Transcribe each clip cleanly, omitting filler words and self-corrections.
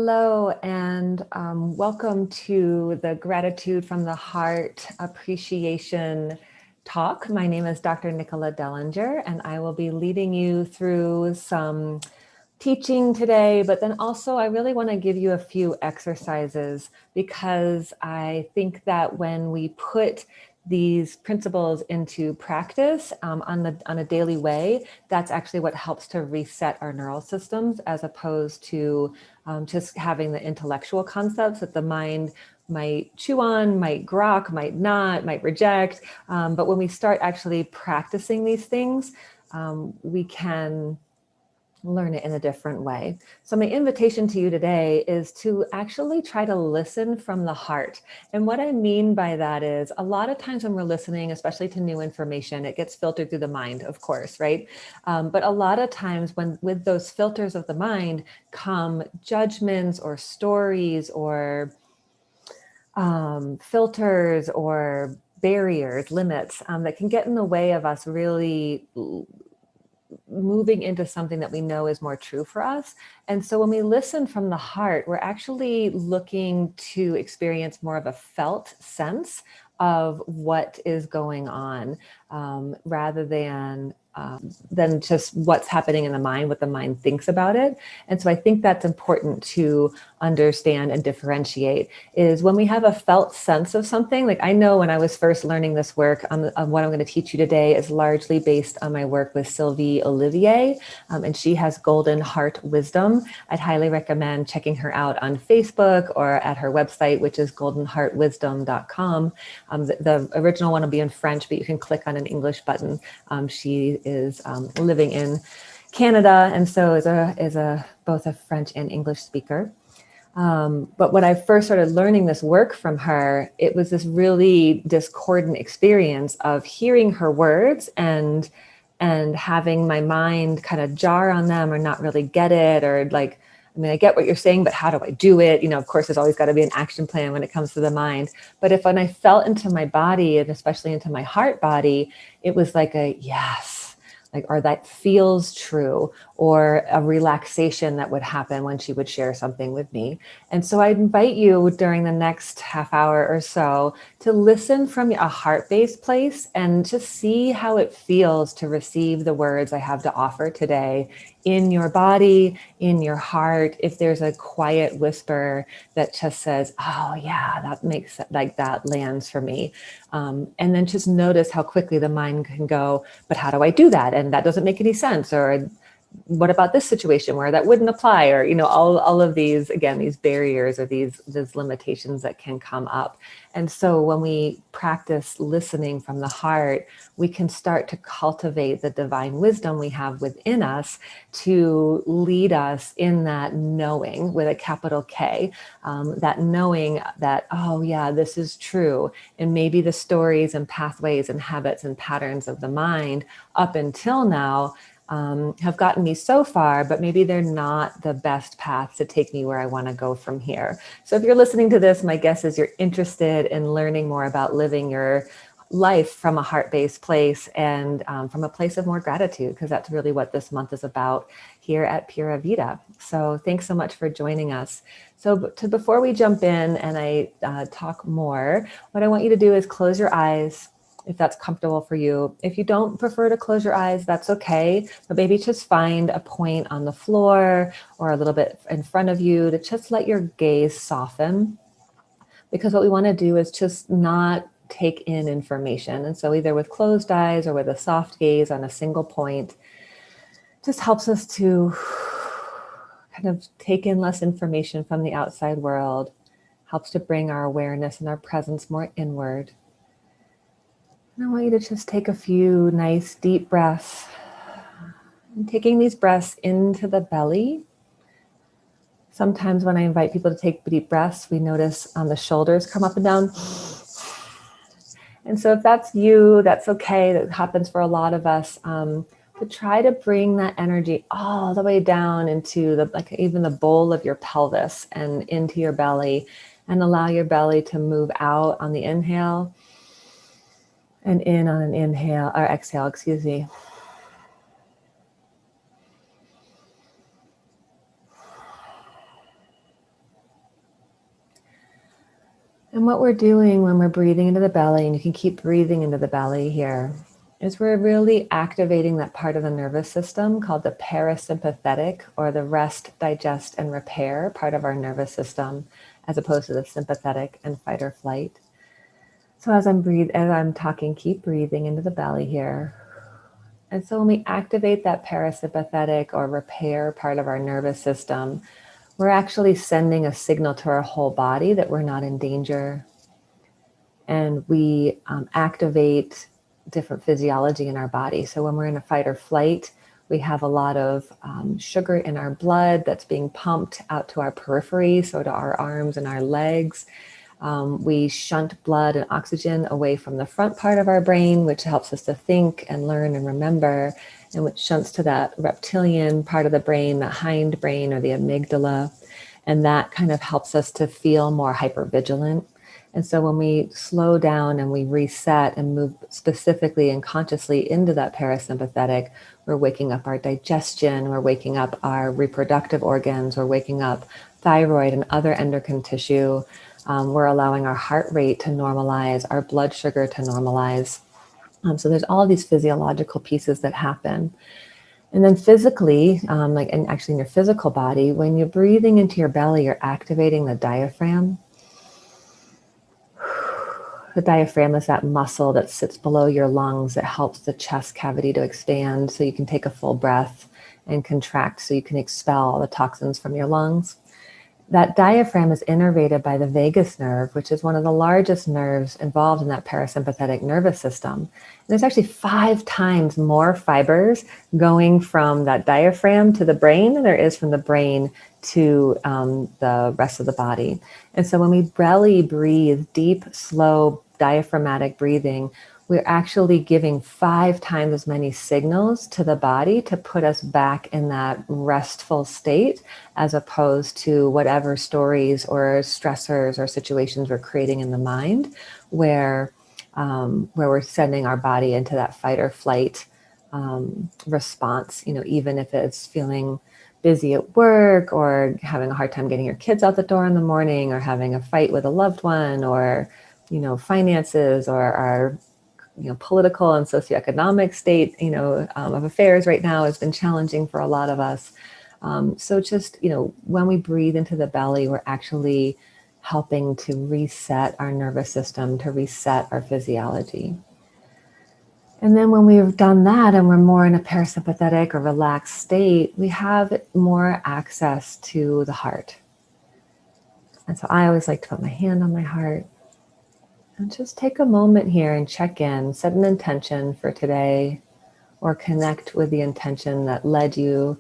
Hello, and welcome to the Gratitude from the Heart Appreciation Talk. My name is Dr. Nicola Dellinger, and I will be leading you through some teaching today, but then also I really want to give you a few exercises because I think that when we put these principles into practice on a daily way, that's actually what helps to reset our neural systems, as opposed to just having the intellectual concepts that the mind might chew on, might grok, might not, might reject. But when we start actually practicing these things, we can learn it in a different way. So my invitation to you today is to actually try to listen from the heart. And what I mean by that is a lot of times when we're listening, especially to new information, it gets filtered through the mind, of course, right? But a lot of times when with those filters of the mind come judgments or stories or filters or barriers, limits that can get in the way of us really moving into something that we know is more true for us. And so when we listen from the heart, we're actually looking to experience more of a felt sense of what is going on, rather than just what's happening in the mind, what the mind thinks about it. And so I think that's important to understand and differentiate, is when we have a felt sense of something. Like I know when I was first learning this work, on what I'm going to teach you today is largely based on my work with Sylvie Olivier, and she has Golden Heart Wisdom. I'd highly recommend checking her out on Facebook or at her website, which is goldenheartwisdom.com. The original one will be in French, but you can click on an English button. She is living in Canada, and so is both a French and English speaker. But when I first started learning this work from her, it was this really discordant experience of hearing her words and having my mind kind of jar on them or not really get it, or like, I mean, I get what you're saying, but how do I do it? You know, of course, there's always got to be an action plan when it comes to the mind. But when I felt into my body, and especially into my heart body, it was like a yes. Or that feels true, or a relaxation that would happen when she would share something with me. And so I invite you during the next half hour or so to listen from a heart-based place and just see how it feels to receive the words I have to offer today in your body, in your heart. If there's a quiet whisper that just says, oh yeah, that makes like that lands for me. And then just notice how quickly the mind can go, but how do I do that? And that doesn't make any sense. Or what about this situation where that wouldn't apply? Or, you know, all of these, again, these barriers or these limitations that can come up. And so when we practice listening from the heart, we can start to cultivate the divine wisdom we have within us to lead us in that knowing with a capital K, that knowing that, oh yeah, this is true. And maybe the stories and pathways and habits and patterns of the mind up until now have gotten me so far, but maybe they're not the best path to take me where I want to go from here. So if you're listening to this, my guess is you're interested in learning more about living your life from a heart-based place and from a place of more gratitude, because that's really what this month is about here at Pura Vida. So thanks so much for joining us. So before we jump in and I talk more, what I want you to do is close your eyes, if that's comfortable for you. If you don't prefer to close your eyes, that's okay. But maybe just find a point on the floor or a little bit in front of you to just let your gaze soften. Because what we want to do is just not take in information. And so either with closed eyes or with a soft gaze on a single point, just helps us to kind of take in less information from the outside world, helps to bring our awareness and our presence more inward. And I want you to just take a few nice deep breaths. And taking these breaths into the belly. Sometimes when I invite people to take deep breaths, we notice the shoulders come up and down. And so if that's you, that's okay. That happens for a lot of us. But try to bring that energy all the way down into even the bowl of your pelvis and into your belly, and allow your belly to move out on the inhale and in on an inhale or exhale, excuse me. And what we're doing when we're breathing into the belly, and you can keep breathing into the belly here, is we're really activating that part of the nervous system called the parasympathetic, or the rest, digest, and repair part of our nervous system, as opposed to the sympathetic and fight or flight. So as I'm talking, keep breathing into the belly here. And so when we activate that parasympathetic or repair part of our nervous system, we're actually sending a signal to our whole body that we're not in danger. And we activate different physiology in our body. So when we're in a fight or flight, we have a lot of sugar in our blood that's being pumped out to our periphery, so to our arms and our legs. We shunt blood and oxygen away from the front part of our brain, which helps us to think and learn and remember, and which shunts to that reptilian part of the brain, the hind brain, or the amygdala. And that kind of helps us to feel more hypervigilant. And so when we slow down and we reset and move specifically and consciously into that parasympathetic, we're waking up our digestion, we're waking up our reproductive organs, we're waking up thyroid and other endocrine tissue. We're allowing our heart rate to normalize, our blood sugar to normalize. So there's all these physiological pieces that happen. And then physically, and actually in your physical body, when you're breathing into your belly, you're activating the diaphragm. The diaphragm is that muscle that sits below your lungs that helps the chest cavity to expand so you can take a full breath, and contract so you can expel all the toxins from your lungs. That diaphragm is innervated by the vagus nerve, which is one of the largest nerves involved in that parasympathetic nervous system. And there's actually 5 times more fibers going from that diaphragm to the brain than there is from the brain to the rest of the body. And so when we belly breathe, deep, slow, diaphragmatic breathing, we're actually giving 5 times as many signals to the body to put us back in that restful state, as opposed to whatever stories or stressors or situations we're creating in the mind, where we're sending our body into that fight or flight response. Even if it's feeling busy at work, or having a hard time getting your kids out the door in the morning, or having a fight with a loved one, or finances, or our political and socioeconomic state, of affairs right now has been challenging for a lot of us. So just, when we breathe into the belly, we're actually helping to reset our nervous system, to reset our physiology. And then when we've done that and we're more in a parasympathetic or relaxed state, we have more access to the heart. And so I always like to put my hand on my heart. And just take a moment here and check in, set an intention for today, or connect with the intention that led you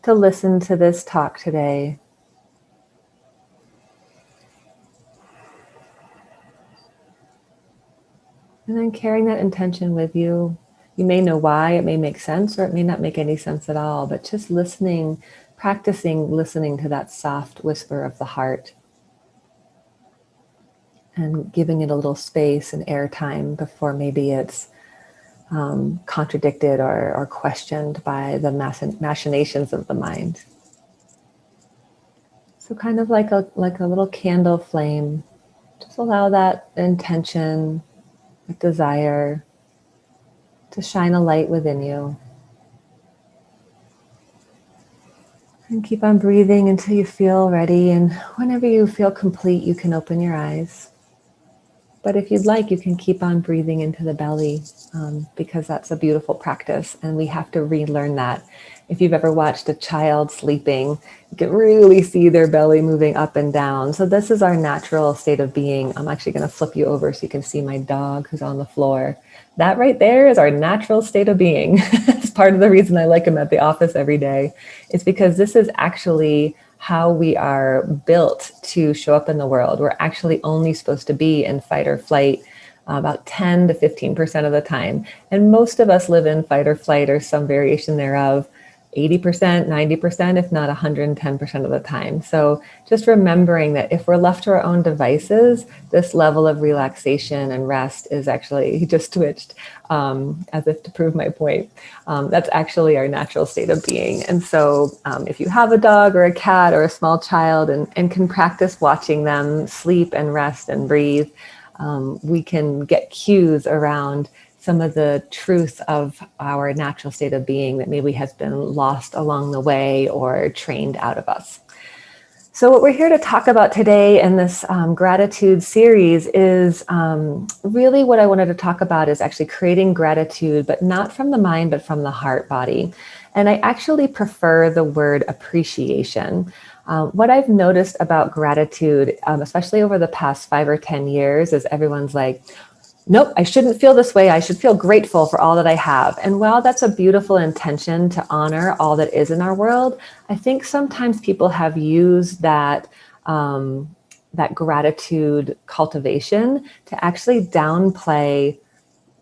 to listen to this talk today. And then carrying that intention with you. You may know why, it may make sense, or it may not make any sense at all, but just listening, practicing listening to that soft whisper of the heart, and giving it a little space and airtime before maybe it's contradicted or questioned by the machinations of the mind. So kind of like a little candle flame, just allow that intention, that desire, to shine a light within you. And keep on breathing until you feel ready, and whenever you feel complete, you can open your eyes. But if you'd like, you can keep on breathing into the belly, because that's a beautiful practice, and we have to relearn that. If you've ever watched a child sleeping, you can really see their belly moving up and down. So this is our natural state of being. I'm actually going to flip you over so you can see my dog who's on the floor. That right there is our natural state of being. It's part of the reason I like him at the office every day. It's because this is actually how we are built to show up in the world. We're actually only supposed to be in fight or flight about 10 to 15% of the time. And most of us live in fight or flight or some variation thereof 80%, 90%, if not 110% of the time. So just remembering that if we're left to our own devices, this level of relaxation and rest is actually, he just twitched as if to prove my point. That's actually our natural state of being. And so if you have a dog or a cat or a small child and can practice watching them sleep and rest and breathe, we can get cues around some of the truth of our natural state of being that maybe has been lost along the way or trained out of us. So what we're here to talk about today in this gratitude series is really what I wanted to talk about is actually creating gratitude, but not from the mind, but from the heart body. And I actually prefer the word appreciation. What I've noticed about gratitude, especially over the past 5 or 10 years, is everyone's like, nope, I shouldn't feel this way. I should feel grateful for all that I have. And while that's a beautiful intention to honor all that is in our world, I think sometimes people have used that that gratitude cultivation to actually downplay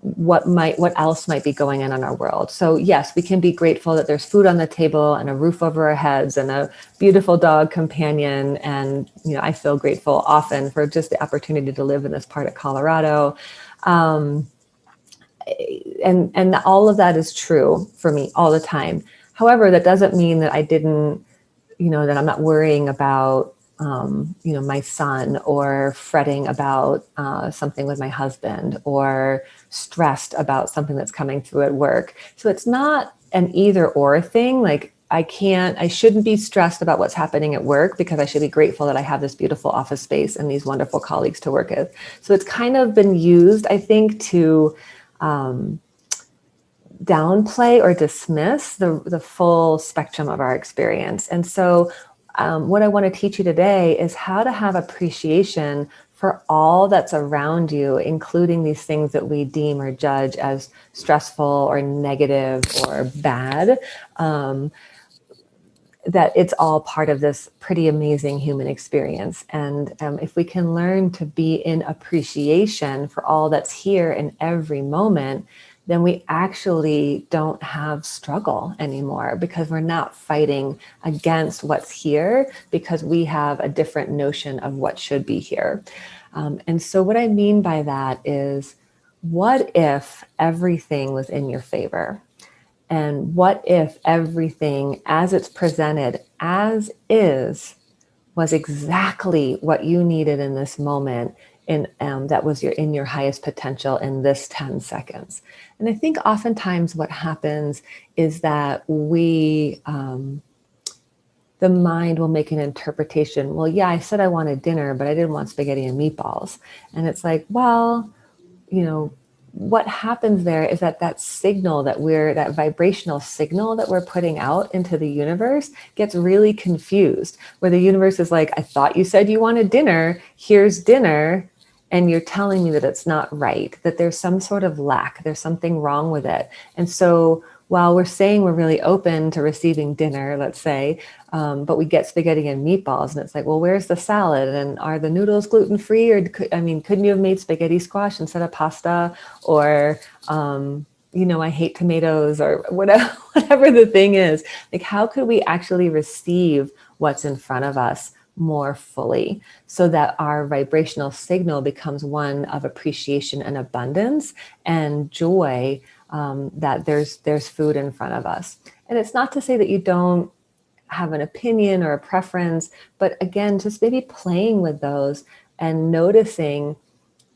what else might be going on in our world. So yes, we can be grateful that there's food on the table and a roof over our heads and a beautiful dog companion. And I feel grateful often for just the opportunity to live in this part of Colorado. And all of that is true for me all the time. However, that doesn't mean that I didn't, that I'm not worrying about, my son, or fretting about something with my husband, or stressed about something that's coming through at work. So it's not an either or thing. Like I shouldn't be stressed about what's happening at work because I should be grateful that I have this beautiful office space and these wonderful colleagues to work with. So it's kind of been used, I think, to downplay or dismiss the full spectrum of our experience. And so what I want to teach you today is how to have appreciation for all that's around you, including these things that we deem or judge as stressful or negative or bad. That it's all part of this pretty amazing human experience. And if we can learn to be in appreciation for all that's here in every moment, then we actually don't have struggle anymore, because we're not fighting against what's here, because we have a different notion of what should be here. And so what I mean by that is, what if everything was in your favor? And what if everything as it's presented as is was exactly what you needed in this moment, and that was in your highest potential in this 10 seconds? And I think oftentimes what happens is that the mind will make an interpretation. Well, yeah, I said I wanted dinner, but I didn't want spaghetti and meatballs. And it's like, well, what happens there is that signal that vibrational signal that we're putting out into the universe gets really confused, where the universe is like, I thought you said you wanted dinner, here's dinner, and you're telling me that it's not right, that there's some sort of lack, there's something wrong with it. And so while we're saying we're really open to receiving dinner, let's say, but we get spaghetti and meatballs, and it's like, well, where's the salad? And are the noodles gluten-free? Or couldn't you have made spaghetti squash instead of pasta? Or, I hate tomatoes, or whatever the thing is. Like, how could we actually receive what's in front of us more fully, so that our vibrational signal becomes one of appreciation and abundance and joy, that there's food in front of us. And it's not to say that you don't have an opinion or a preference, but again, just maybe playing with those and noticing,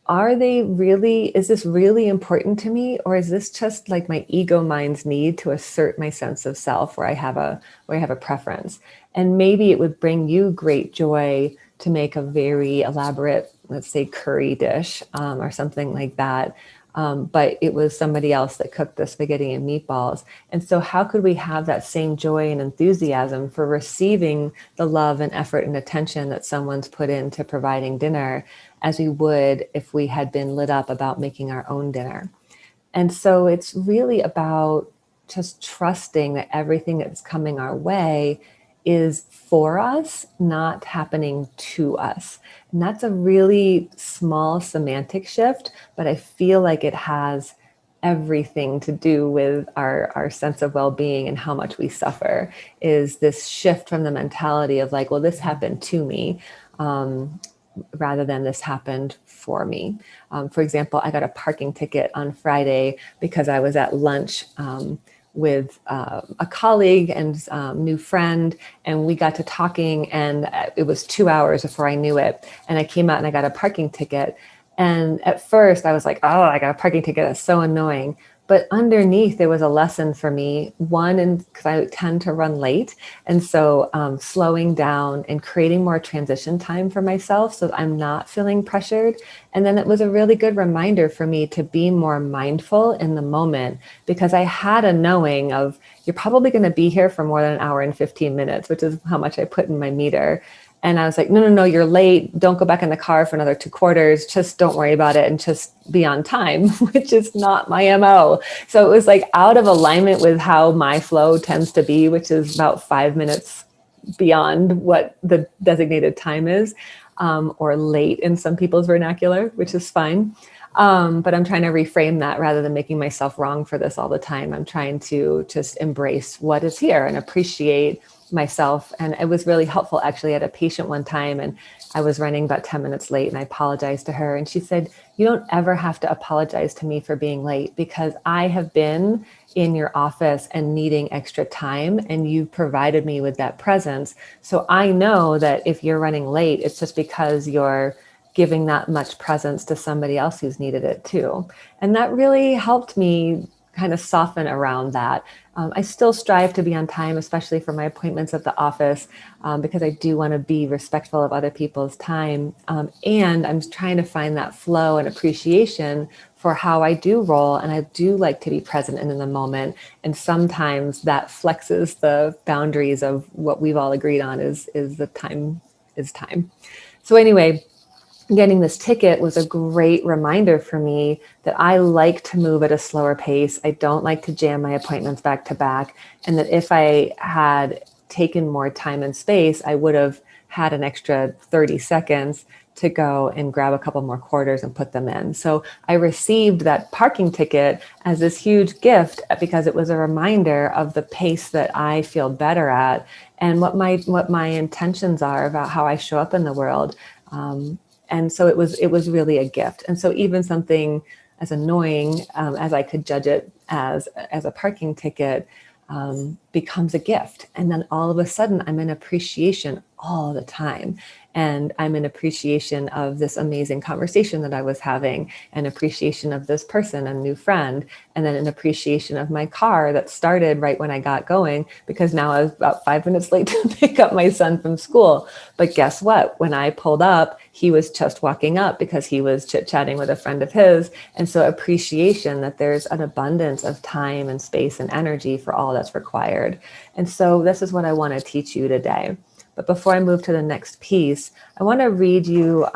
is this really important to me? Or is this just like my ego mind's need to assert my sense of self, where I have a preference? And maybe it would bring you great joy to make a very elaborate, let's say, curry dish, or something like that. But it was somebody else that cooked the spaghetti and meatballs. And so how could we have that same joy and enthusiasm for receiving the love and effort and attention that someone's put into providing dinner, as we would if we had been lit up about making our own dinner? And so it's really about just trusting that everything that's coming our way is for us, not happening to us. And that's a really small semantic shift, but I feel like it has everything to do with our sense of well-being and how much we suffer, is this shift from the mentality of like, well, this happened to me, rather than this happened for me. For example, I got a parking ticket on Friday because I was at lunch with a colleague and new friend, and we got to talking, and it was 2 hours before I knew it. And I came out and I got a parking ticket. And at first I was like, oh, I got a parking ticket. That's so annoying. But underneath, there was a lesson for me. One, and because I tend to run late. And so slowing down and creating more transition time for myself so that I'm not feeling pressured. And then it was a really good reminder for me to be more mindful in the moment, because I had a knowing of, you're probably going to be here for more than an hour and 15 minutes, which is how much I put in my meter. And I was like, no, you're late. Don't go back in the car for another 2 quarters. Just don't worry about it and just be on time, which is not my MO. So it was like out of alignment with how my flow tends to be, which is about 5 minutes beyond what the designated time is, or late in some people's vernacular, which is fine. But I'm trying to reframe that rather than making myself wrong for this all the time. I'm trying to just embrace what is here and appreciate myself. And it was really helpful. Actually, I had a patient one time and I was running about 10 minutes late, and I apologized to her. And she said, you don't ever have to apologize to me for being late, because I have been in your office and needing extra time, and you provided me with that presence. So I know that if you're running late, it's just because you're giving that much presence to somebody else who's needed it too. And that really helped me kind of soften around that. I still strive to be on time, especially for my appointments at the office, because I do want to be respectful of other people's time. And I'm trying to find that flow and appreciation for how I do roll. And I do like to be present and in the moment. And sometimes that flexes the boundaries of what we've all agreed on is the time is time. So anyway, getting this ticket was a great reminder for me that I like to move at a slower pace. I don't like to jam my appointments back to back. And that if I had taken more time and space, I would have had an extra 30 seconds to go and grab a couple more quarters and put them in. So I received that parking ticket as this huge gift, because it was a reminder of the pace that I feel better at and what my intentions are about how I show up in the world. And so it was really a gift. And so even something as annoying as I could judge it as a parking ticket becomes a gift. And then all of a sudden I'm in appreciation all the time. And I'm in appreciation of this amazing conversation that I was having, an appreciation of this person, a new friend, and then an appreciation of my car that started right when I got going, because now I was about 5 minutes late to pick up my son from school. But guess what? When I pulled up, he was just walking up because he was chit-chatting with a friend of his. And so appreciation that there's an abundance of time and space and energy for all that's required. And so this is what I want to teach you today. But before I move to the next piece, I want to read you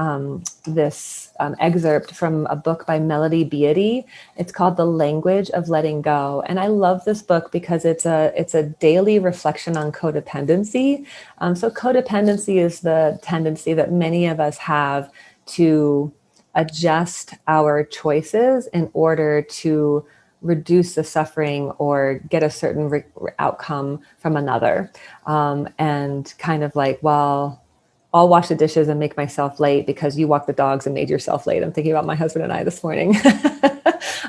this excerpt from a book by Melody Beatty. It's called The Language of Letting Go. And I love this book because it's a daily reflection on codependency. So codependency is the tendency that many of us have to adjust our choices in order to reduce the suffering or get a certain outcome from another. And kind of like, well, I'll wash the dishes and make myself late because you walked the dogs and made yourself late. I'm thinking about my husband and I this morning.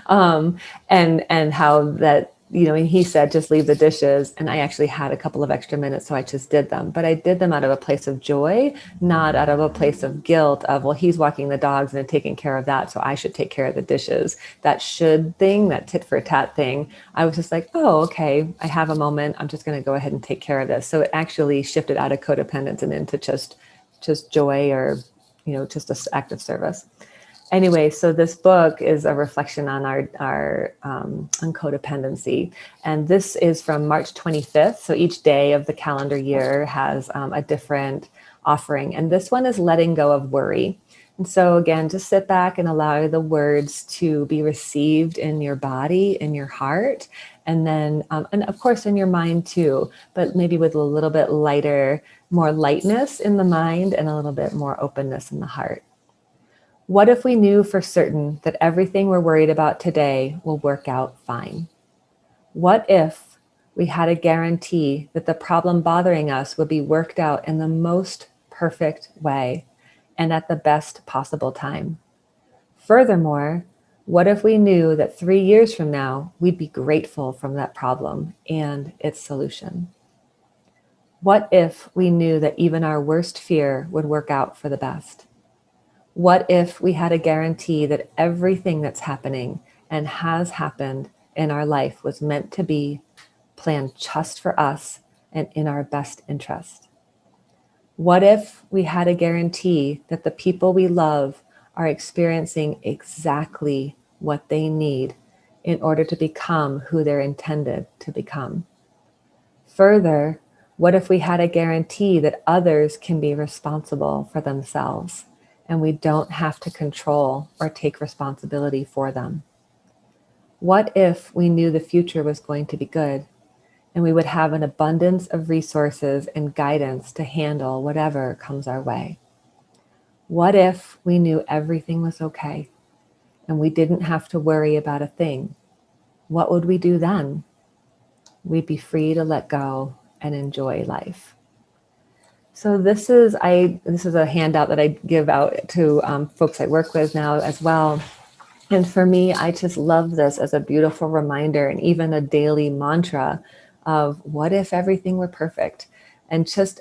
And how that, he said, just leave the dishes. And I actually had a couple of extra minutes, so I just did them. But I did them out of a place of joy, not out of a place of guilt of, well, he's walking the dogs and taking care of that, so I should take care of the dishes. That should thing, that tit for tat thing, I was just like, oh, okay, I have a moment. I'm just going to go ahead and take care of this. So it actually shifted out of codependence and into just joy, or, just an act of service. Anyway, so this book is a reflection on our on codependency. And this is from March 25th. So each day of the calendar year has a different offering. And this one is letting go of worry. And so again, just sit back and allow the words to be received in your body, in your heart, and then, and of course in your mind too, but maybe with a little bit lighter, more lightness in the mind and a little bit more openness in the heart. What if we knew for certain that everything we're worried about today will work out fine? What if we had a guarantee that the problem bothering us would be worked out in the most perfect way and at the best possible time? Furthermore, what if we knew that 3 years from now, we'd be grateful from that problem and its solution? What if we knew that even our worst fear would work out for the best? What if we had a guarantee that everything that's happening and has happened in our life was meant to be planned just for us and in our best interest? What if we had a guarantee that the people we love are experiencing exactly what they need in order to become who they're intended to become? Further, what if we had a guarantee that others can be responsible for themselves and we don't have to control or take responsibility for them? What if we knew the future was going to be good and we would have an abundance of resources and guidance to handle whatever comes our way? What if we knew everything was okay and we didn't have to worry about a thing? What would we do then? We'd be free to let go and enjoy life. So this is a handout that I give out to folks I work with now as well. And for me, I just love this as a beautiful reminder and even a daily mantra of what if everything were perfect? And just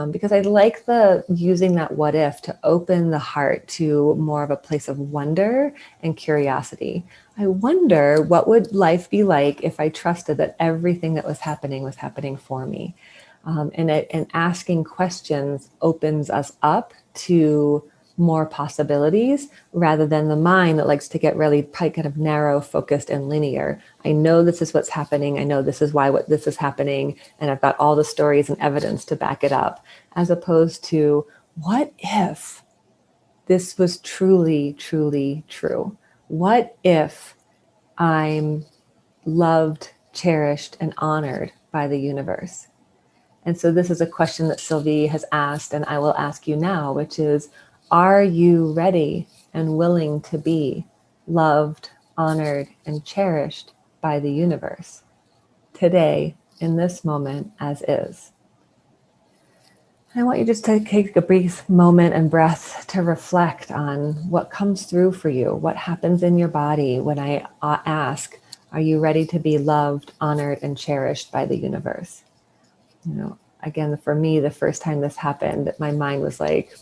because I like using that what if to open the heart to more of a place of wonder and curiosity. I wonder what would life be like if I trusted that everything that was happening for me. And asking questions opens us up to more possibilities rather than the mind that likes to get really kind of narrow, focused, and linear. I know this is what's happening. I know this is why this is happening. And I've got all the stories and evidence to back it up, as opposed to what if this was truly, truly true? What if I'm loved, cherished, and honored by the universe? And so this is a question that Sylvie has asked, and I will ask you now, which is, are you ready and willing to be loved, honored, and cherished by the universe today, in this moment, as is? I want you just to take a brief moment and breath to reflect on what comes through for you, what happens in your body when I ask, are you ready to be loved, honored, and cherished by the universe? Again, for me, the first time this happened, my mind was like,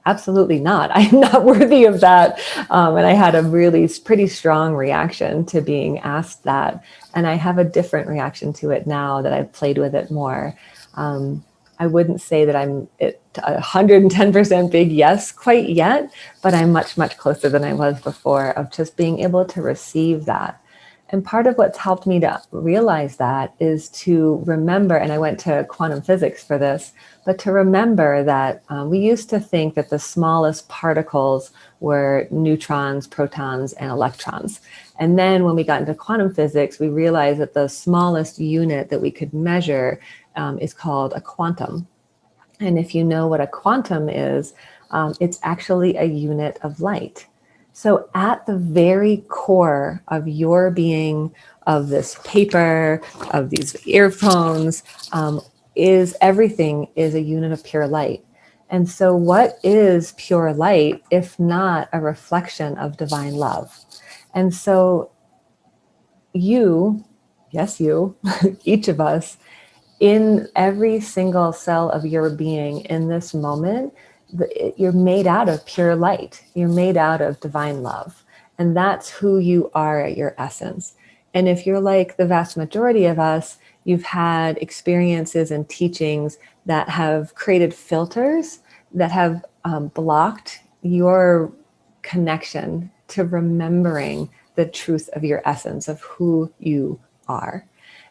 absolutely not. I'm not worthy of that. And I had a really pretty strong reaction to being asked that. And I have a different reaction to it now that I've played with it more. I wouldn't say that I'm at 110% big yes quite yet, but I'm much, much closer than I was before of just being able to receive that. And part of what's helped me to realize that is to remember, and I went to quantum physics for this, but to remember that we used to think that the smallest particles were neutrons, protons, and electrons. And then when we got into quantum physics, we realized that the smallest unit that we could measure is called a quantum. And if you know what a quantum is, it's actually a unit of light. So at the very core of your being, of this paper, of these earphones, is everything is a unit of pure light. And so what is pure light if not a reflection of divine love? And so you, yes, you, each of us, in every single cell of your being in this moment, you're made out of pure light. You're made out of divine love. And that's who you are at your essence. And if you're like the vast majority of us, you've had experiences and teachings that have created filters that have blocked your connection to remembering the truth of your essence, of who you are.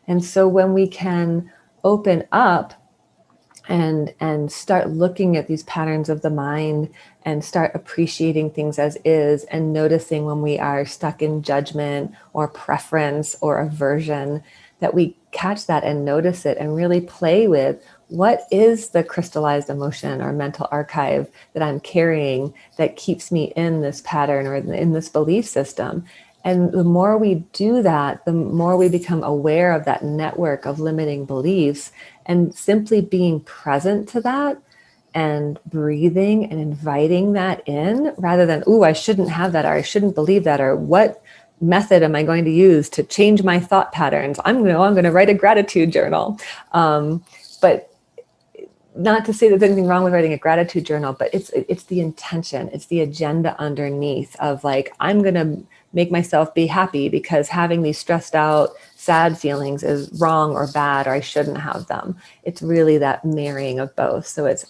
And so when we can open up and start looking at these patterns of the mind and start appreciating things as is, and noticing when we are stuck in judgment or preference or aversion, that we catch that and notice it and really play with what is the crystallized emotion or mental archive that I'm carrying that keeps me in this pattern or in this belief system. And the more we do that, the more we become aware of that network of limiting beliefs, and simply being present to that and breathing and inviting that in, rather than, ooh, I shouldn't have that, or I shouldn't believe that, or what method am I going to use to change my thought patterns? I'm going to write a gratitude journal. But not to say there's anything wrong with writing a gratitude journal, but it's the intention, it's the agenda underneath of like, I'm going to make myself be happy because having these stressed out, sad feelings is wrong or bad, or I shouldn't have them. It's really that marrying of both. So it's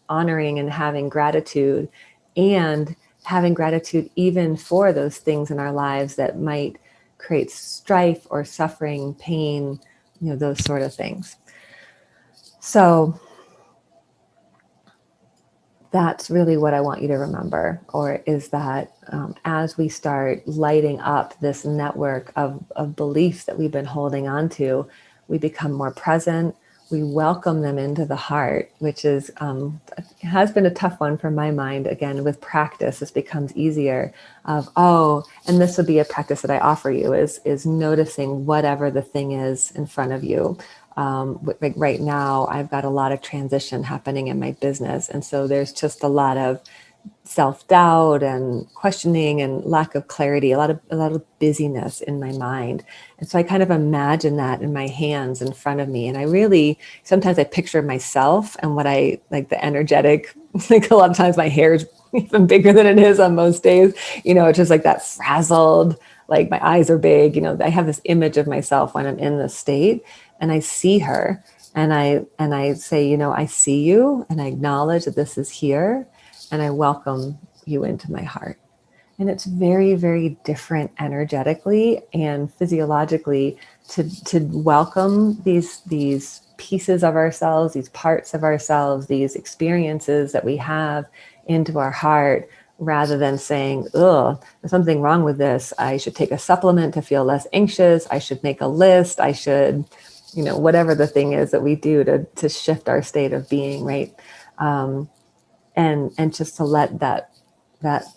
honoring and having gratitude, and having gratitude even for those things in our lives that might create strife or suffering, pain, those sort of things. So that's really what I want you to remember, or is that as we start lighting up this network of beliefs that we've been holding on to, we become more present. We welcome them into the heart, which has been a tough one for my mind. Again, with practice, this becomes easier. And this would be a practice that I offer you, is noticing whatever the thing is in front of you. Like right now, I've got a lot of transition happening in my business. And so there's just a lot of self-doubt and questioning and lack of clarity, a lot of busyness in my mind. And so I kind of imagine that in my hands in front of me. And sometimes I picture myself and what I like, the energetic, like a lot of times my hair is even bigger than it is on most days, it's just like that frazzled, like my eyes are big, I have this image of myself when I'm in this state, and I see her, and I say, I see you, and I acknowledge that this is here, and I welcome you into my heart. And it's very, very different energetically and physiologically to welcome these pieces of ourselves, these parts of ourselves, these experiences that we have into our heart, rather than saying, ugh, there's something wrong with this. I should take a supplement to feel less anxious. I should make a list. I should, whatever the thing is that we do to shift our state of being, right? And just to let that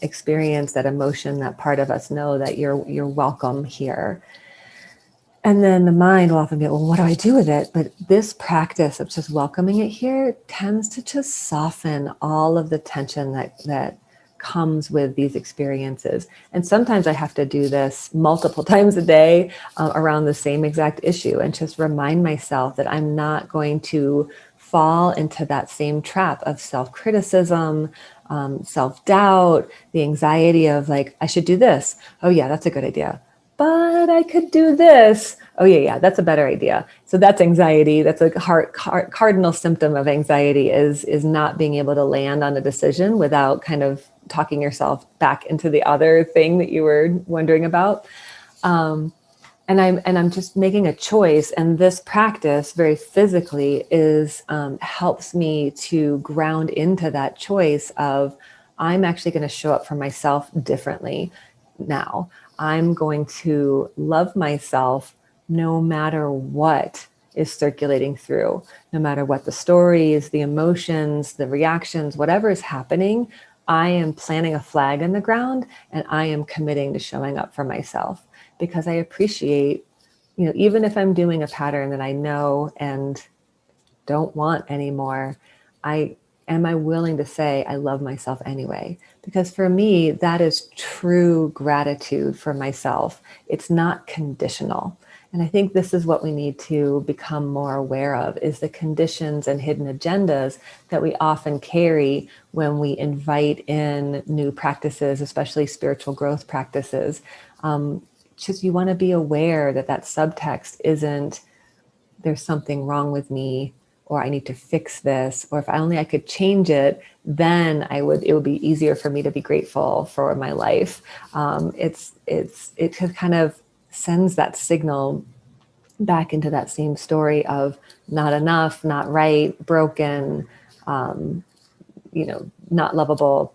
experience, that emotion, that part of us know that you're welcome here. And then the mind will often be, well, what do I do with it? But this practice of just welcoming it here tends to just soften all of the tension that comes with these experiences. And sometimes I have to do this multiple times a day around the same exact issue, and just remind myself that I'm not going to fall into that same trap of self-criticism, self-doubt, the anxiety of like, I should do this. Oh yeah, that's a good idea. But I could do this. Oh yeah, that's a better idea. So that's anxiety. That's a cardinal symptom of anxiety is not being able to land on a decision without kind of talking yourself back into the other thing that you were wondering about. And I'm just making a choice, and this practice very physically helps me to ground into that choice of, I'm actually going to show up for myself differently now. I'm going to love myself no matter what is circulating through, no matter what the stories, the emotions, the reactions, whatever is happening. I am planting a flag in the ground, and I am committing to showing up for myself, because I appreciate, even if I'm doing a pattern that I know and don't want anymore, am I willing to say I love myself anyway? Because for me, that is true gratitude for myself. It's not conditional. And I think this is what we need to become more aware of, is the conditions and hidden agendas that we often carry when we invite in new practices, especially spiritual growth practices. Just you want to be aware that subtext isn't, there's something wrong with me, or I need to fix this, or if I could change it, then it would be easier for me to be grateful for my life. It kind of sends that signal back into that same story of not enough, not right, broken, not lovable,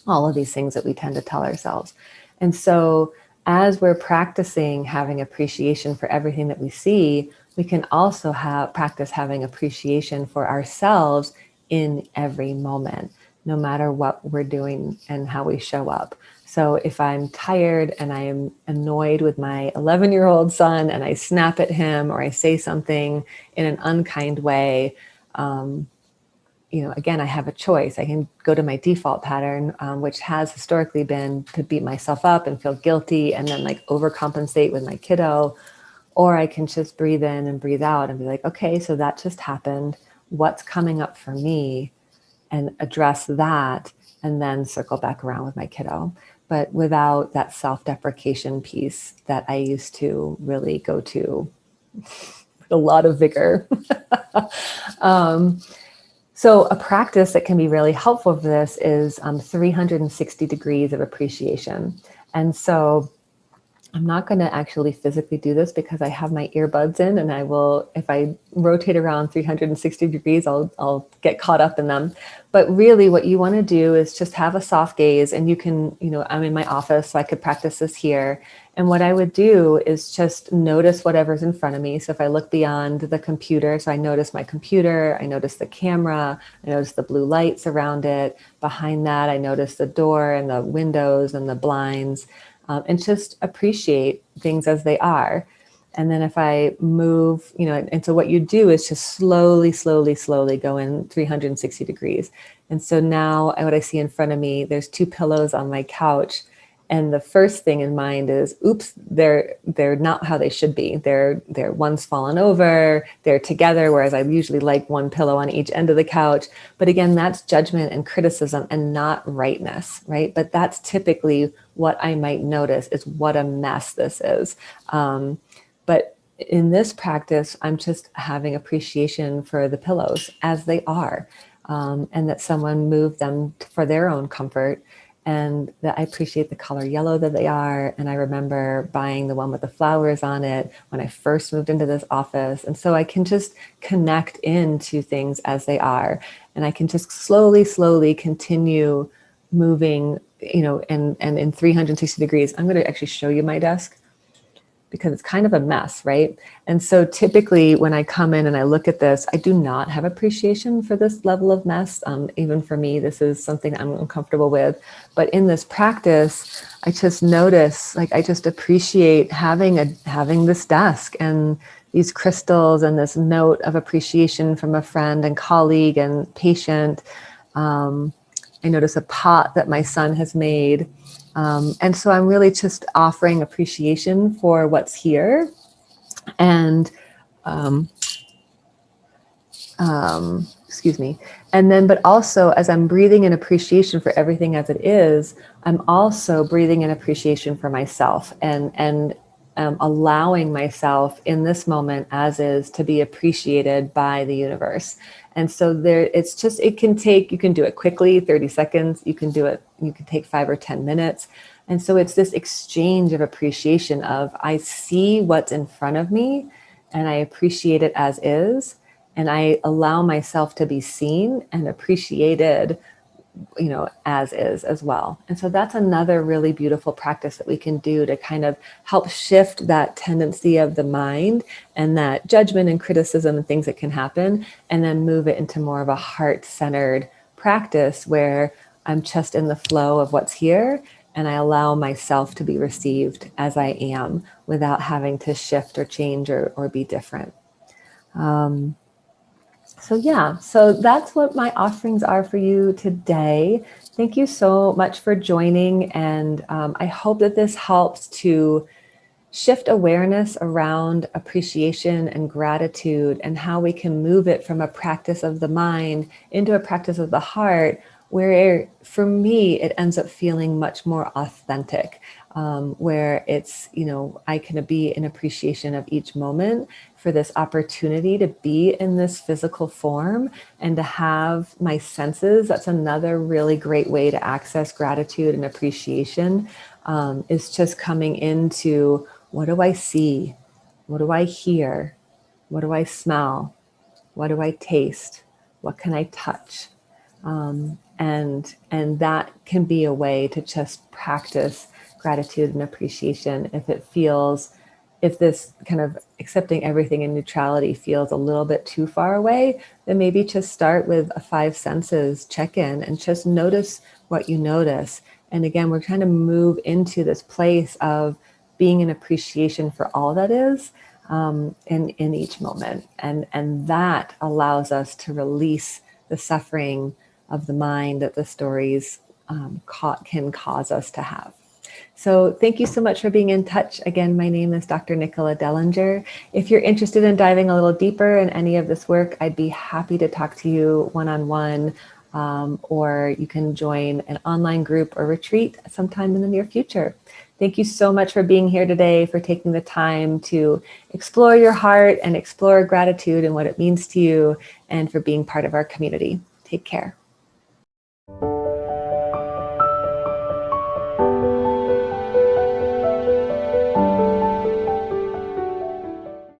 all of these things that we tend to tell ourselves. And so as we're practicing having appreciation for everything that we see, we can also practice having appreciation for ourselves in every moment, no matter what we're doing and how we show up. So if I'm tired and I am annoyed with my 11-year-old son and I snap at him or I say something in an unkind way, again, I have a choice. I can go to my default pattern, which has historically been to beat myself up and feel guilty and then like overcompensate with my kiddo. Or I can just breathe in and breathe out and be like, okay, so that just happened. What's coming up for me? And address that and then circle back around with my kiddo. But without that self-deprecation piece that I used to really go to with a lot of vigor. So a practice that can be really helpful for this is 360 degrees of appreciation. And so I'm not going to actually physically do this because I have my earbuds in, and I will, if I rotate around 360 degrees, I'll get caught up in them. But really what you want to do is just have a soft gaze, and you can, I'm in my office, so I could practice this here. And what I would do is just notice whatever's in front of me. So if I look beyond the computer, so I notice my computer, I notice the camera, I notice the blue lights around it. Behind that, I notice the door and the windows and the blinds. And just appreciate things as they are. And then if I move, and so what you do is just slowly, slowly, slowly go in 360 degrees. And so now what I see in front of me, there's 2 pillows on my couch. And the first thing in mind is, oops, they're not how they should be. They're one's fallen over, they're together, whereas I usually like one pillow on each end of the couch. But again, that's judgment and criticism and not rightness, right? But that's typically what I might notice is what a mess this is. But in this practice, I'm just having appreciation for the pillows as they are, and that someone moved them for their own comfort. And that I appreciate the color yellow that they are. And I remember buying the one with the flowers on it when I first moved into this office. And so I can just connect into things as they are. And I can just slowly, slowly continue moving, and in 360 degrees. I'm going to actually show you my desk, because it's kind of a mess, right? And so typically when I come in and I look at this, I do not have appreciation for this level of mess. Even for me, this is something I'm uncomfortable with. But in this practice, I just notice, like, I just appreciate having this desk and these crystals and this note of appreciation from a friend and colleague and patient. I notice a pot that my son has made. And so I'm really just offering appreciation for what's here. And, excuse me. And then, but also as I'm breathing in appreciation for everything as it is, I'm also breathing in appreciation for myself and allowing myself in this moment as is to be appreciated by the universe. And so you can do it quickly, 30 seconds. You can take 5 or 10 minutes. And so it's this exchange of appreciation of, I see what's in front of me and I appreciate it as is. And I allow myself to be seen and appreciated, as is as well. And so that's another really beautiful practice that we can do to kind of help shift that tendency of the mind and that judgment and criticism and things that can happen, and then move it into more of a heart-centered practice where I'm just in the flow of what's here and I allow myself to be received as I am without having to shift or change or be different. So that's what my offerings are for you today. Thank you so much for joining. And I hope that this helps to shift awareness around appreciation and gratitude and how we can move it from a practice of the mind into a practice of the heart, where for me, it ends up feeling much more authentic, where it's, I can be in appreciation of each moment for this opportunity to be in this physical form and to have my senses. That's another really great way to access gratitude and appreciation, is just coming into, what do I see? What do I hear? What do I smell? What do I taste? What can I touch? And that can be a way to just practice gratitude and appreciation. If this kind of accepting everything in neutrality feels a little bit too far away, then maybe just start with a five senses check-in and just notice what you notice. And again, we're trying to move into this place of being an appreciation for all that is, in each moment. And that allows us to release the suffering of the mind that the stories can cause us to have. So thank you so much for being in touch. Again, my name is Dr. Nicola Dellinger. If you're interested in diving a little deeper in any of this work, I'd be happy to talk to you one-on-one, or you can join an online group or retreat sometime in the near future. Thank you so much for being here today, for taking the time to explore your heart and explore gratitude and what it means to you, and for being part of our community. Take care.